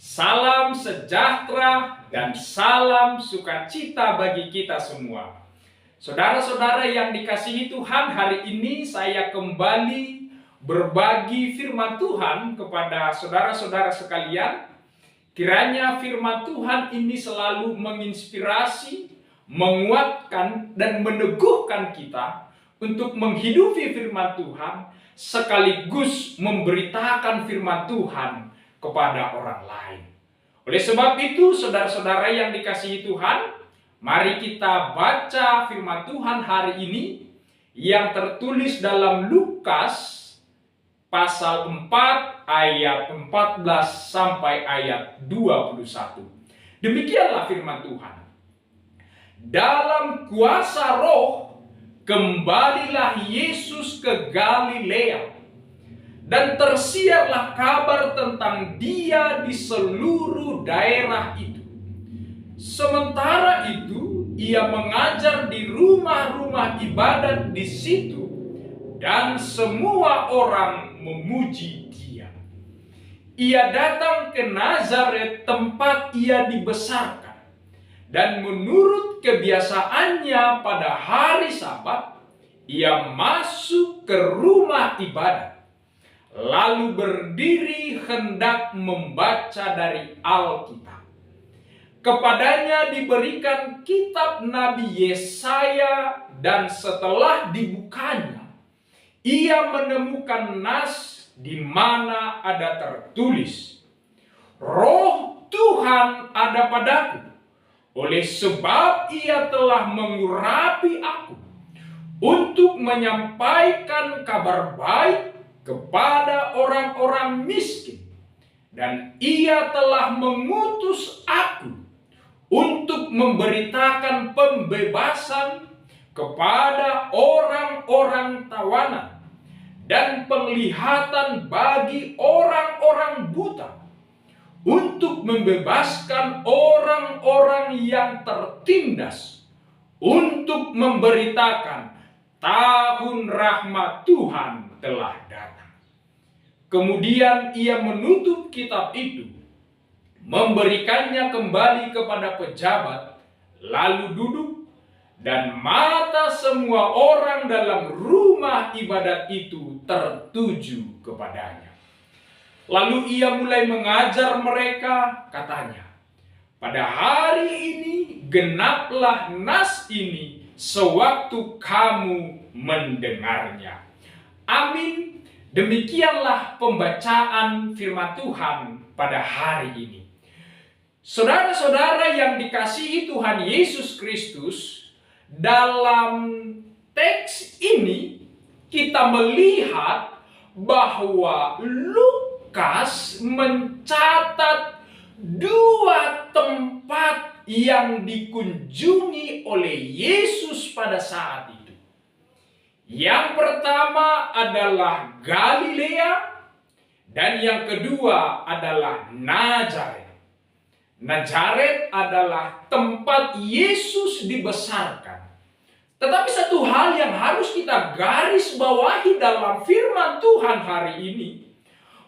Salam sejahtera dan salam sukacita bagi kita semua. Saudara-saudara yang dikasihi Tuhan, hari ini saya kembali berbagi firman Tuhan kepada saudara-saudara sekalian. Kiranya firman Tuhan ini selalu menginspirasi, menguatkan, dan meneguhkan kita untuk menghidupi firman Tuhan, sekaligus memberitakan firman Tuhan kepada orang lain. Oleh sebab itu, saudara-saudara yang dikasihi Tuhan, mari kita baca firman Tuhan hari ini yang tertulis dalam Lukas pasal 4 ayat 14 sampai ayat 21. Demikianlah firman Tuhan. Dalam kuasa Roh, kembalilah Yesus ke Galilea, dan tersiarlah kabar tentang Dia di seluruh daerah itu. Sementara itu, Ia mengajar di rumah-rumah ibadat di situ, dan semua orang memuji Dia. Ia datang ke Nazaret, tempat Ia dibesarkan, dan menurut kebiasaannya pada hari Sabat, Ia masuk ke rumah ibadat, lalu berdiri hendak membaca dari Alkitab. Kepadanya diberikan kitab Nabi Yesaya, dan setelah dibukanya, ia menemukan nas di mana ada tertulis, Roh Tuhan ada padaku, oleh sebab Ia telah mengurapi aku untuk menyampaikan kabar baik kepada orang-orang miskin, dan Ia telah mengutus aku untuk memberitakan pembebasan kepada orang-orang tawanan dan penglihatan bagi orang-orang buta, untuk membebaskan orang-orang yang tertindas, untuk memberitakan tahun rahmat Tuhan telah datang. Kemudian ia menutup kitab itu, memberikannya kembali kepada pejabat, lalu duduk, dan mata semua orang dalam rumah ibadat itu tertuju kepadanya. Lalu ia mulai mengajar mereka, katanya, pada hari ini genaplah nas ini sewaktu kamu mendengarnya. Amin. Demikianlah pembacaan firman Tuhan pada hari ini. Saudara-saudara yang dikasihi Tuhan Yesus Kristus, dalam teks ini kita melihat bahwa Lukas mencatat dua tempat yang dikunjungi oleh Yesus pada saat itu. Yang pertama adalah Galilea, dan yang kedua adalah Nazaret. Nazaret adalah tempat Yesus dibesarkan. Tetapi satu hal yang harus kita garis bawahi dalam firman Tuhan hari ini,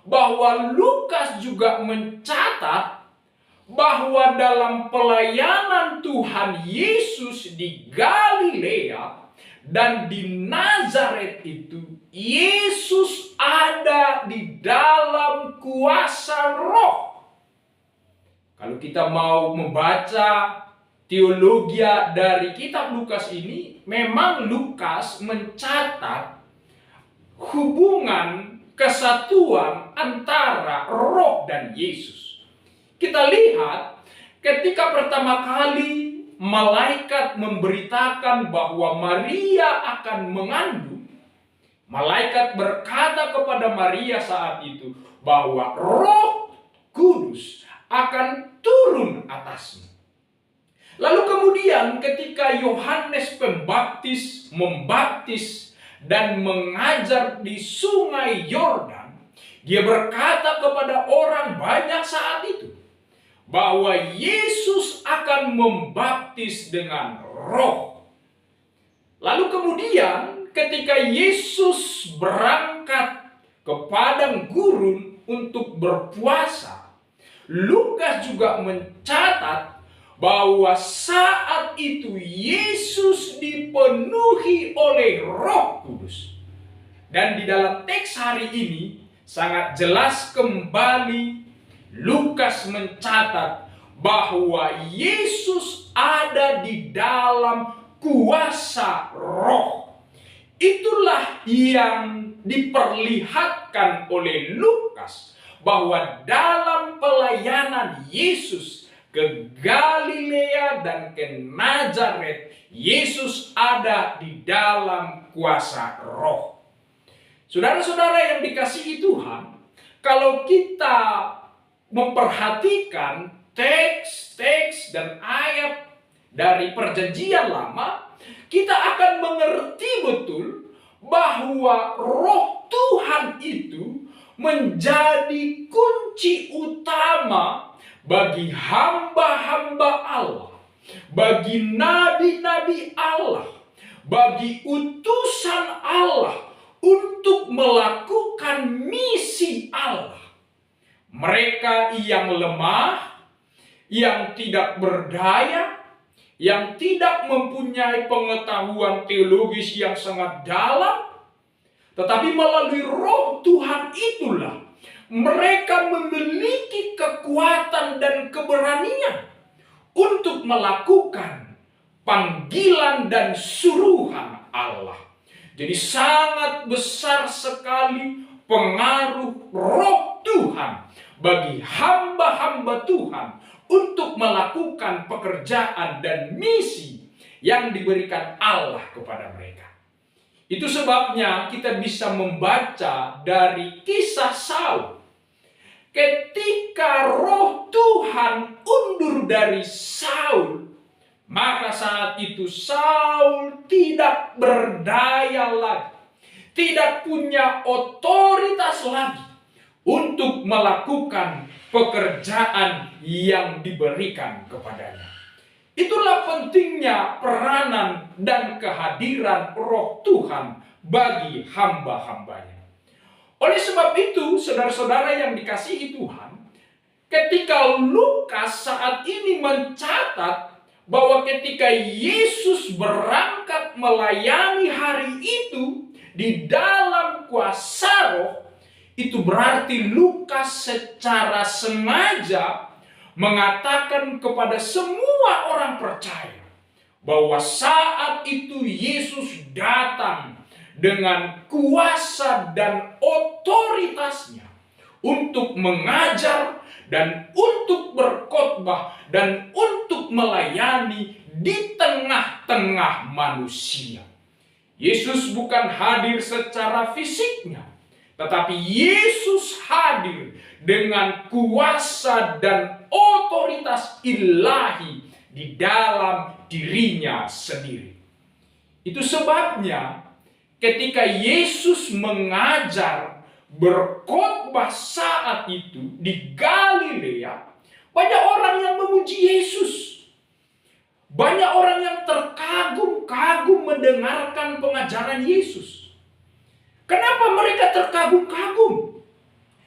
bahwa Lukas juga mencatat bahwa dalam pelayanan Tuhan Yesus di Galilea dan di Nazaret itu, Yesus ada di dalam kuasa Roh. Kalau kita mau membaca teologi dari kitab Lukas ini, memang Lukas mencatat hubungan kesatuan antara Roh dan Yesus. Kita lihat ketika pertama kali malaikat memberitakan bahwa Maria akan mengandung, malaikat berkata kepada Maria saat itu bahwa Roh Kudus akan turun atasmu. Lalu kemudian ketika Yohanes Pembaptis membaptis dan mengajar di sungai Yordan, dia berkata kepada orang banyak saat itu bahwa Yesus akan membaptis dengan Roh. Lalu kemudian ketika Yesus berangkat ke padang gurun untuk berpuasa, Lukas juga mencatat bahwa saat itu Yesus dipenuhi oleh Roh Kudus. Dan di dalam teks hari ini sangat jelas kembali Lukas mencatat bahwa Yesus ada di dalam kuasa Roh. Itulah yang diperlihatkan oleh Lukas, bahwa dalam pelayanan Yesus ke Galilea dan ke Nazaret, Yesus ada di dalam kuasa Roh. Saudara-saudara yang dikasihi Tuhan, kalau kita memperhatikan teks-teks dan ayat dari Perjanjian Lama, kita akan mengerti betul bahwa Roh Tuhan itu menjadi kunci utama bagi hamba-hamba Allah, bagi nabi-nabi Allah, bagi utusan Allah untuk melakukan misi Allah. Mereka yang lemah, yang tidak berdaya, yang tidak mempunyai pengetahuan teologis yang sangat dalam, tetapi melalui Roh Tuhan itulah mereka memiliki kekuatan dan keberanian untuk melakukan panggilan dan suruhan Allah. Jadi sangat besar sekali pengaruh Roh Tuhan bagi hamba-hamba Tuhan untuk melakukan pekerjaan dan misi yang diberikan Allah kepada mereka. Itu sebabnya kita bisa membaca dari kisah Saul. Ketika Roh Tuhan undur dari Saul, maka saat itu Saul tidak berdaya lagi, tidak punya otoritas lagi untuk melakukan pekerjaan yang diberikan kepadanya. Itulah pentingnya peranan dan kehadiran Roh Tuhan bagi hamba-hambanya. Oleh sebab itu, saudara-saudara yang dikasihi Tuhan, ketika Lukas saat ini mencatat bahwa ketika Yesus berangkat melayani hari itu di dalam kuasa Roh, itu berarti Lukas secara sengaja mengatakan kepada semua orang percaya bahwa saat itu Yesus datang dengan kuasa dan otoritasnya untuk mengajar dan untuk berkhotbah dan untuk melayani di tengah-tengah manusia. Yesus bukan hadir secara fisiknya, tetapi Yesus hadir dengan kuasa dan otoritas ilahi di dalam dirinya sendiri. Itu sebabnya ketika Yesus mengajar berkhotbah saat itu di Galilea, banyak orang yang memuji Yesus. Banyak orang yang terkagum-kagum mendengarkan pengajaran Yesus. Kenapa mereka terkagum-kagum?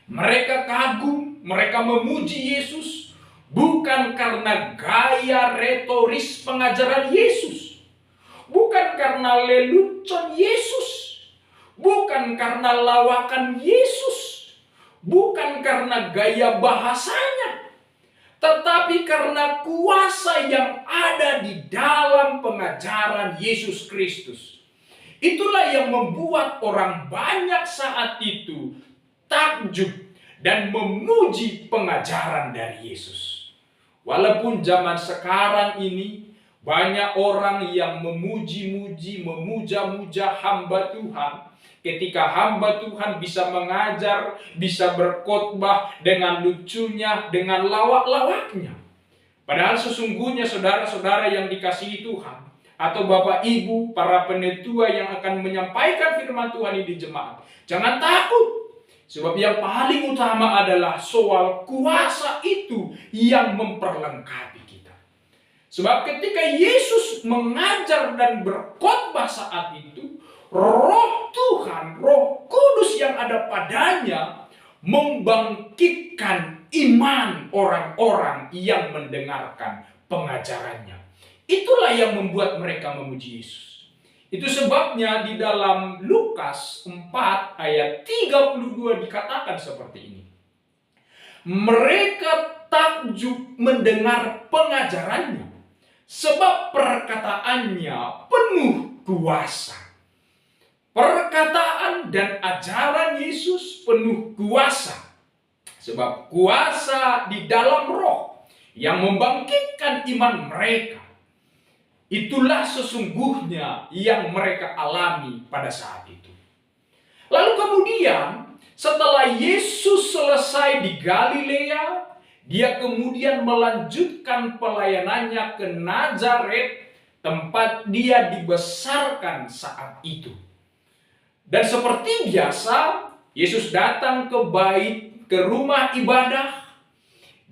Mereka kagum, mereka memuji Yesus bukan karena gaya retoris pengajaran Yesus, bukan karena lelucon Yesus, bukan karena lawakan Yesus, bukan karena gaya bahasanya, tetapi karena kuasa yang ada di dalam pengajaran Yesus Kristus. Itulah yang membuat orang banyak saat itu takjub dan memuji pengajaran dari Yesus. Walaupun zaman sekarang ini banyak orang yang memuji-muji, memuja-muja hamba Tuhan, ketika hamba Tuhan bisa mengajar, bisa berkhotbah dengan lucunya, dengan lawak-lawaknya. Padahal sesungguhnya saudara-saudara yang dikasihi Tuhan, atau Bapak Ibu, para penetua yang akan menyampaikan firman Tuhan ini di jemaat, jangan takut. Sebab yang paling utama adalah soal kuasa itu yang memperlengkapi kita. Sebab ketika Yesus mengajar dan berkhotbah saat itu, Roh Tuhan, Roh Kudus yang ada padanya membangkitkan iman orang-orang yang mendengarkan pengajarannya. Itulah yang membuat mereka memuji Yesus. Itu sebabnya di dalam Lukas 4 ayat 32 dikatakan seperti ini. Mereka takjub mendengar pengajarannya, sebab perkataannya penuh kuasa. Perkataan dan ajaran Yesus penuh kuasa. Sebab kuasa di dalam Roh yang membangkitkan iman mereka. Itulah sesungguhnya yang mereka alami pada saat itu. Lalu kemudian setelah Yesus selesai di Galilea, dia kemudian melanjutkan pelayanannya ke Nazaret, tempat dia dibesarkan saat itu. Dan seperti biasa, Yesus datang ke rumah ibadah.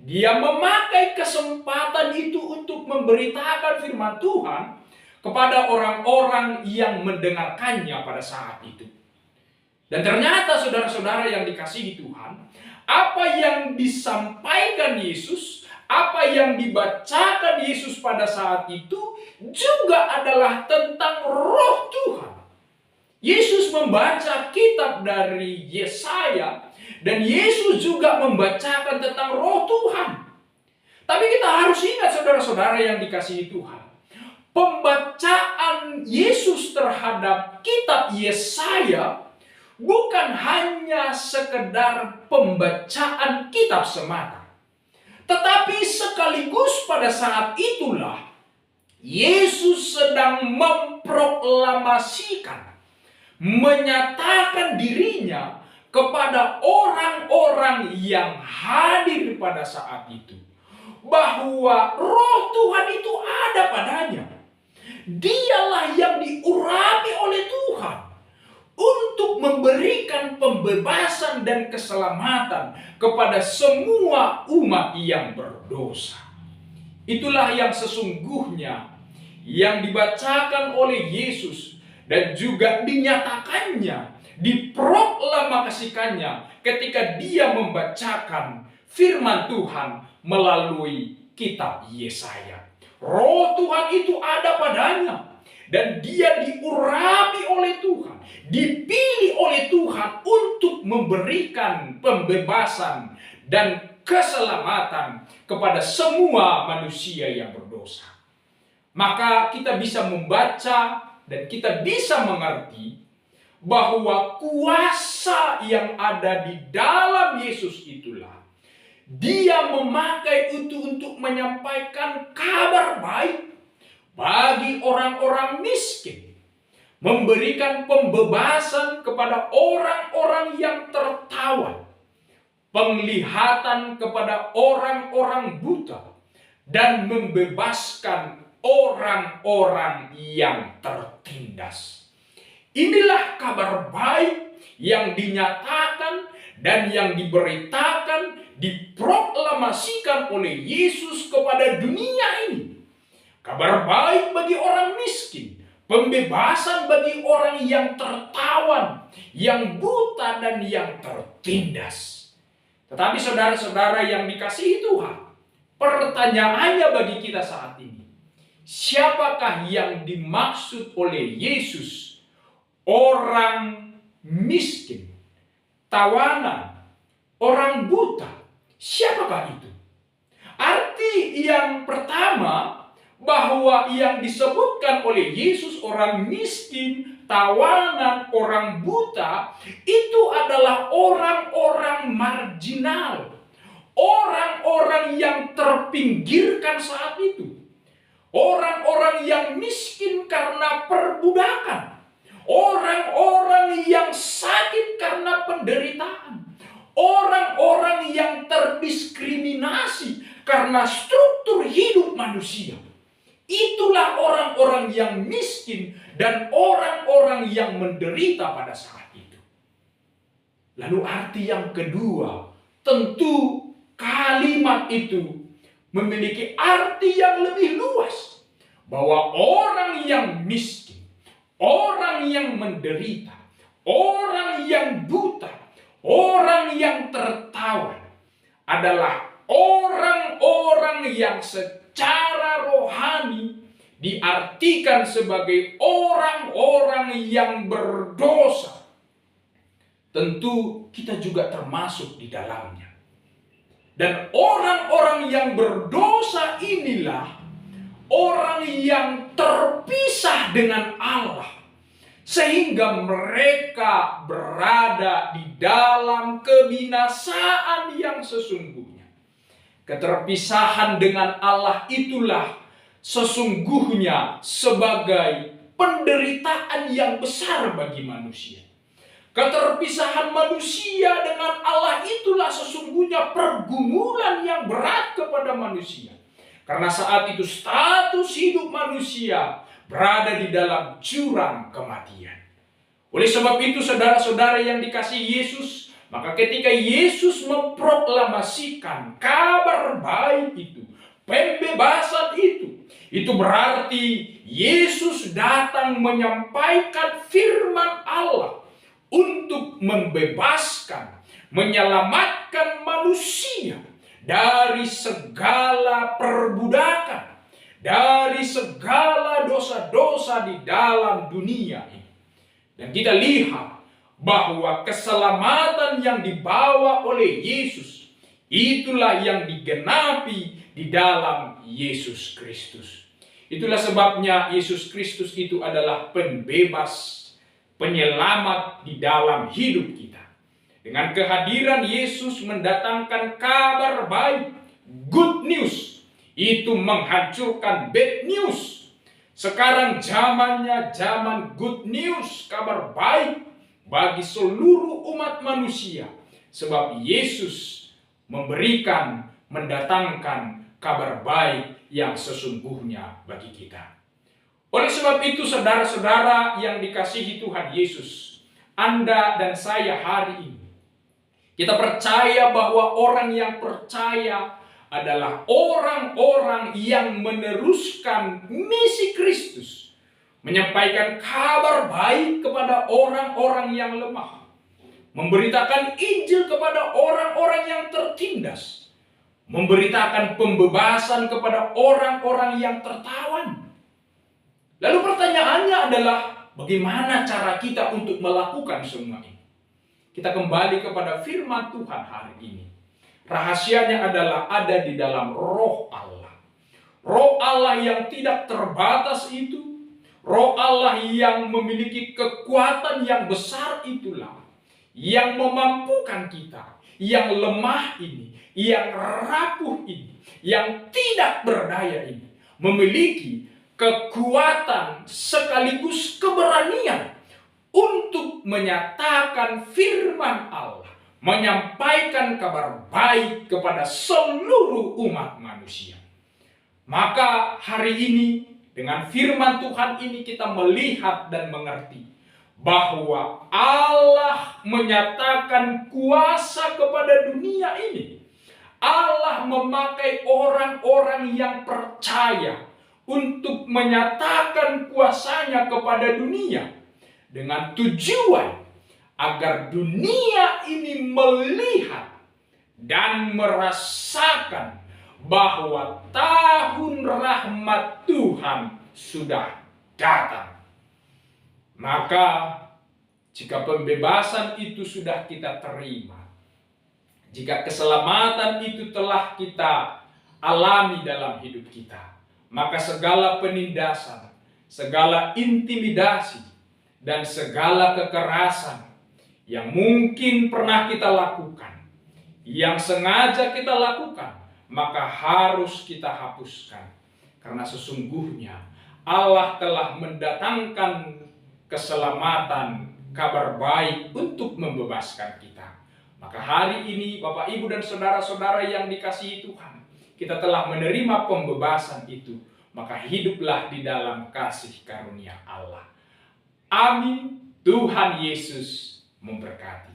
Dia memakai kesempatan itu untuk memberitakan firman Tuhan kepada orang-orang yang mendengarkannya pada saat itu. Dan ternyata saudara-saudara yang dikasihi Tuhan, apa yang disampaikan Yesus, apa yang dibacakan Yesus pada saat itu juga adalah tentang Roh Tuhan. Yesus membaca kitab dari Yesaya dan Yesus juga membacakan tentang Roh Tuhan. Tapi kita harus ingat saudara-saudara yang dikasihi Tuhan, pembacaan Yesus terhadap kitab Yesaya bukan hanya sekedar pembacaan kitab semata. Tetapi sekaligus pada saat itulah Yesus sedang memproklamasikan, menyatakan dirinya kepada orang-orang yang hadir pada saat itu, bahwa Roh Tuhan itu ada padanya. Dialah yang diurapi oleh Tuhan untuk memberikan pembebasan dan keselamatan kepada semua umat yang berdosa. Itulah yang sesungguhnya yang dibacakan oleh Yesus dan juga dinyatakannya, diproklamasikannya ketika dia membacakan firman Tuhan melalui kitab Yesaya. Roh Tuhan itu ada padanya dan dia diurapi oleh Tuhan, dipilih oleh Tuhan untuk memberikan pembebasan dan keselamatan kepada semua manusia yang berdosa. Maka kita bisa membaca dan kita bisa mengerti bahwa kuasa yang ada di dalam Yesus itulah dia memakai itu untuk menyampaikan kabar baik bagi orang-orang miskin, memberikan pembebasan kepada orang-orang yang tertawan, penglihatan kepada orang-orang buta, dan membebaskan orang-orang yang tertindas. Inilah kabar baik yang dinyatakan dan yang diberitakan, diproklamasikan oleh Yesus kepada dunia ini. Kabar baik bagi orang miskin, pembebasan bagi orang yang tertawan, yang buta dan yang tertindas. Tetapi saudara-saudara yang dikasihi Tuhan, pertanyaannya bagi kita saat ini, siapakah yang dimaksud oleh Yesus? Orang miskin, tawanan, orang buta. Siapakah itu? Arti yang pertama, bahwa yang disebutkan oleh Yesus orang miskin, tawanan, orang buta, itu adalah orang-orang marginal. Orang-orang yang terpinggirkan saat itu. Orang-orang yang miskin karena perbudakan. Orang-orang yang sakit karena penderitaan. Orang-orang yang terdiskriminasi karena struktur hidup manusia. Itulah orang-orang yang miskin dan orang-orang yang menderita pada saat itu. Lalu arti yang kedua, tentu kalimat itu memiliki arti yang lebih luas. Bahwa orang yang miskin, orang yang menderita, orang yang buta, Orang yang tertawan adalah orang-orang yang secara rohani diartikan sebagai orang-orang yang berdosa. Tentu kita juga termasuk di dalamnya. Dan orang-orang yang berdosa inilah orang yang terpisah dengan Allah, sehingga mereka berada di dalam kebinasaan yang sesungguhnya. Keterpisahan dengan Allah itulah sesungguhnya sebagai penderitaan yang besar bagi manusia. Keterpisahan manusia dengan Allah itulah sesungguhnya pergumulan yang berat kepada manusia. Karena saat itu status hidup manusia berada di dalam jurang kematian. Oleh sebab itu saudara-saudara yang dikasihi Yesus, maka ketika Yesus memproklamasikan kabar baik itu, pembebasan itu berarti Yesus datang menyampaikan firman Allah untuk membebaskan, menyelamatkan manusia dari segala perbudakan, dari segala dosa-dosa di dalam dunia ini. Dan kita lihat bahwa keselamatan yang dibawa oleh Yesus, itulah yang digenapi di dalam Yesus Kristus. Itulah sebabnya Yesus Kristus itu adalah pembebas, penyelamat di dalam hidup kita. Dengan kehadiran Yesus mendatangkan kabar baik, good news. Itu menghancurkan bad news. Sekarang zamannya zaman good news, kabar baik bagi seluruh umat manusia. Sebab Yesus memberikan, mendatangkan kabar baik yang sesungguhnya bagi kita. Oleh sebab itu saudara-saudara yang dikasihi Tuhan Yesus, Anda dan saya hari ini, kita percaya bahwa orang yang percaya adalah orang-orang yang meneruskan misi Kristus, menyampaikan kabar baik kepada orang-orang yang lemah, memberitakan Injil kepada orang-orang yang tertindas, memberitakan pembebasan kepada orang-orang yang tertawan. Lalu pertanyaannya adalah bagaimana cara kita untuk melakukan semua ini? Kita kembali kepada firman Tuhan hari ini. Rahasianya adalah ada di dalam Roh Allah. Roh Allah yang tidak terbatas itu, Roh Allah yang memiliki kekuatan yang besar itulah yang memampukan kita, yang lemah ini, yang rapuh ini, yang tidak berdaya ini, memiliki kekuatan sekaligus keberanian untuk menyatakan firman Allah, menyampaikan kabar baik kepada seluruh umat manusia. Maka hari ini dengan firman Tuhan ini kita melihat dan mengerti bahwa Allah menyatakan kuasa kepada dunia ini. Allah memakai orang-orang yang percaya untuk menyatakan kuasanya kepada dunia dengan tujuan agar dunia ini melihat dan merasakan bahwa tahun rahmat Tuhan sudah datang. Maka jika pembebasan itu sudah kita terima, jika keselamatan itu telah kita alami dalam hidup kita, maka segala penindasan, segala intimidasi, dan segala kekerasan yang mungkin pernah kita lakukan, yang sengaja kita lakukan, maka harus kita hapuskan. Karena sesungguhnya Allah telah mendatangkan keselamatan, kabar baik untuk membebaskan kita. Maka hari ini Bapak, Ibu, dan saudara-saudara yang dikasihi Tuhan, kita telah menerima pembebasan itu. Maka hiduplah di dalam kasih karunia Allah. Amin. Tuhan Yesus memberkati.